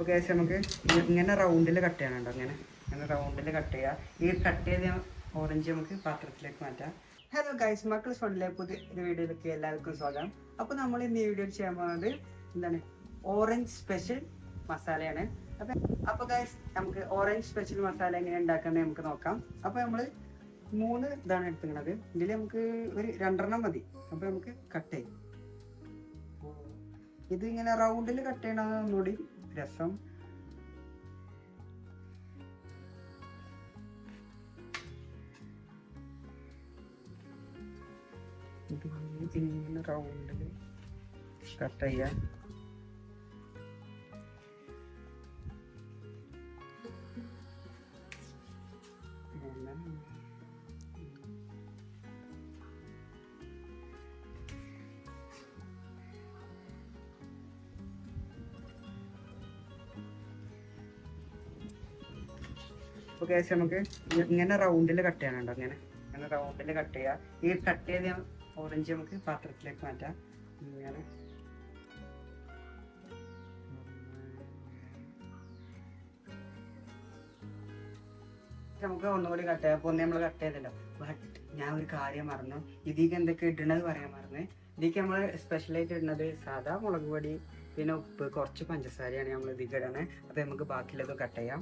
അപ്പോൾ കേസ് നമുക്ക് ഇങ്ങനെ റൗണ്ടിൽ കട്ട് ചെയ്യണുണ്ടോ, ഇങ്ങനെ റൗണ്ടിൽ കട്ട് ചെയ്യുക. ഈ കട്ട് ചെയ്ത ഓറഞ്ച് നമുക്ക് പാത്രത്തിലേക്ക് മാറ്റാം. ഹലോ ഗൈസ്, മക്കൾ ഫണ്ടിലെ പുതിയ ഒരു വീഡിയോയിലേക്ക് എല്ലാവർക്കും സ്വാഗതം. അപ്പോൾ നമ്മൾ ഇന്ന് ഈ വീഡിയോ ചെയ്യാൻ പോകുന്നത് എന്താണ്, ഓറഞ്ച് സ്പെഷ്യൽ മസാലയാണ്. അപ്പോൾ ഗൈസ്, നമുക്ക് ഓറഞ്ച് സ്പെഷ്യൽ മസാല എങ്ങനെ ഉണ്ടാക്കുന്നത് നമുക്ക് നോക്കാം. അപ്പോൾ നമ്മൾ 3 ഇതാണ് എടുത്തുന്നത്. ഇതിൽ നമുക്ക് ഒരു 2 മതി. അപ്പോൾ നമുക്ക് കട്ട് ചെയ്യും. ഇത് ഇങ്ങനെ റൗണ്ടിൽ കട്ട് ചെയ്യണതാണ് ഒന്നുകൂടി രസം. ഇങ്ങനെ റൗണ്ടിൽ കട്ട് ചെയ്യാം. ഓക്കെ, നമുക്ക് ഇങ്ങനെ റൗണ്ടിൽ കട്ട് ചെയ്യാനുണ്ടോ, ഇങ്ങനെ റൗണ്ടിൽ കട്ട് ചെയ്യുക. ഈ കട്ട് ചെയ്ത ഓറഞ്ച് നമുക്ക് പാത്രത്തിലേക്ക് മാറ്റാം. ഇങ്ങനെ നമുക്ക് ഒന്നുകൂടി കട്ട് ചെയ്യാം. അപ്പോൾ നമ്മൾ കട്ട് ചെയ്തല്ലോ. ബട്ട് ഞാൻ ഒരു കാര്യം മറന്നു, ഇതിക്ക് എന്തൊക്കെ ഇടണത് പറയാൻ മറന്ന്. ഇതിക്ക് നമ്മൾ സ്പെഷ്യലായിട്ട് ഇടുന്നത് സാധാ മുളക് പൊടി, പിന്നെ ഉപ്പ്, കുറച്ച് പഞ്ചസാരയാണ് നമ്മൾ ഇതിക്ക് ഇടണത്. അപ്പോൾ നമുക്ക് ബാക്കിയുള്ളത് കട്ട് ചെയ്യാം.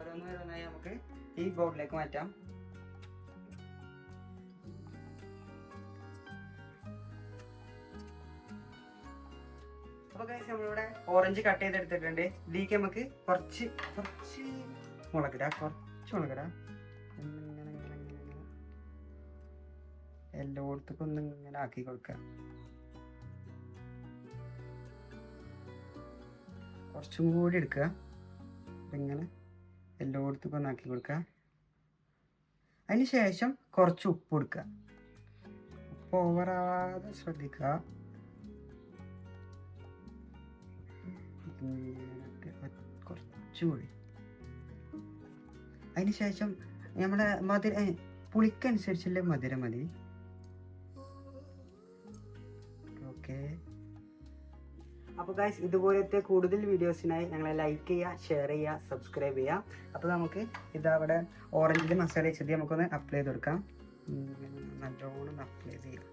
ഓരോന്നോരോന്നായി നമുക്ക് ഈ ബൗളിലേക്ക് മാറ്റാം. അപ്പൊ ഗൈസ്, നമ്മളിവിടെ ഓറഞ്ച് കട്ട് ചെയ്തെടുത്തിട്ടുണ്ട്. ഇതിലേക്ക് നമുക്ക് കുറച്ച് മുളകിടാം. എല്ലായിടത്തും ഒന്ന് ഇങ്ങനെ ആക്കി കൊടുക്കാം. കുറച്ചും കൂടി എടുക്കുക. ഇങ്ങനെ എല്ലായിടത്തും ഒന്ന് ആക്കി കൊടുക്കുക. അതിന് ശേഷം കുറച്ച് ഉപ്പ് കൊടുക്കുക. ഉപ്പ് ഓവറാവാതെ ശ്രദ്ധിക്കുക. കുറച്ചുകൂടി. അതിന് ശേഷം നമ്മുടെ പുളിക്കനുസരിച്ചുള്ള മധുരം മതി. ഓക്കെ. അപ്പോൾ ഗൈസ്, ഇതുപോലത്തെ കൂടുതൽ വീഡിയോസിനായി ഞങ്ങളെ ലൈക്ക് ചെയ്യുക, ഷെയർ ചെയ്യുക, സബ്സ്ക്രൈബ് ചെയ്യുക. അപ്പോൾ നമുക്ക് ഇതവിടെ ഓറഞ്ചിൽ മസാല വെച്ചിട്ട് നമുക്കൊന്ന് അപ്ലൈ ചെയ്ത് കൊടുക്കാം. നല്ലോണം അപ്ലൈ ചെയ്യാം.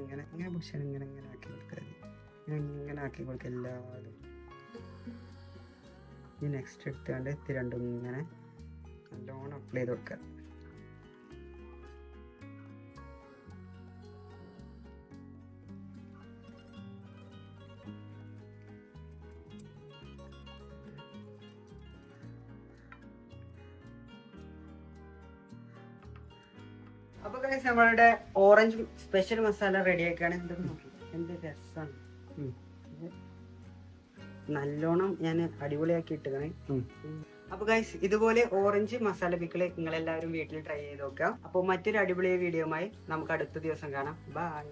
ഇങ്ങനെ പൊസിഷൻ ഇങ്ങനെ ആക്കി കൊടുക്കുക. ഇങ്ങനെ ആക്കി കൊടുക്കുക എല്ലാവരും. ഈ നെക്സ്റ്റ് എടുത്തുകൊണ്ട് രണ്ടും ഇങ്ങനെ നല്ലോണം അപ്ലൈ ചെയ്ത് കൊടുക്കുക. അപ്പൊ ഗൈസ്, നമ്മളുടെ ഓറഞ്ച് സ്പെഷ്യൽ മസാല റെഡി ആക്കാണ്. എന്ത് രസമാണ്. നല്ലോണം ഞാൻ അടിപൊളിയാക്കി ഇട്ടുകണേ. അപ്പൊ ഗൈസ്, ഇതുപോലെ ഓറഞ്ച് മസാല പിക്കിള് നിങ്ങളെല്ലാവരും വീട്ടിൽ ട്രൈ ചെയ്ത് നോക്കാം. അപ്പോൾ മറ്റൊരു അടിപൊളി വീഡിയോയുമായി നമുക്ക് അടുത്ത ദിവസം കാണാം. ബൈ.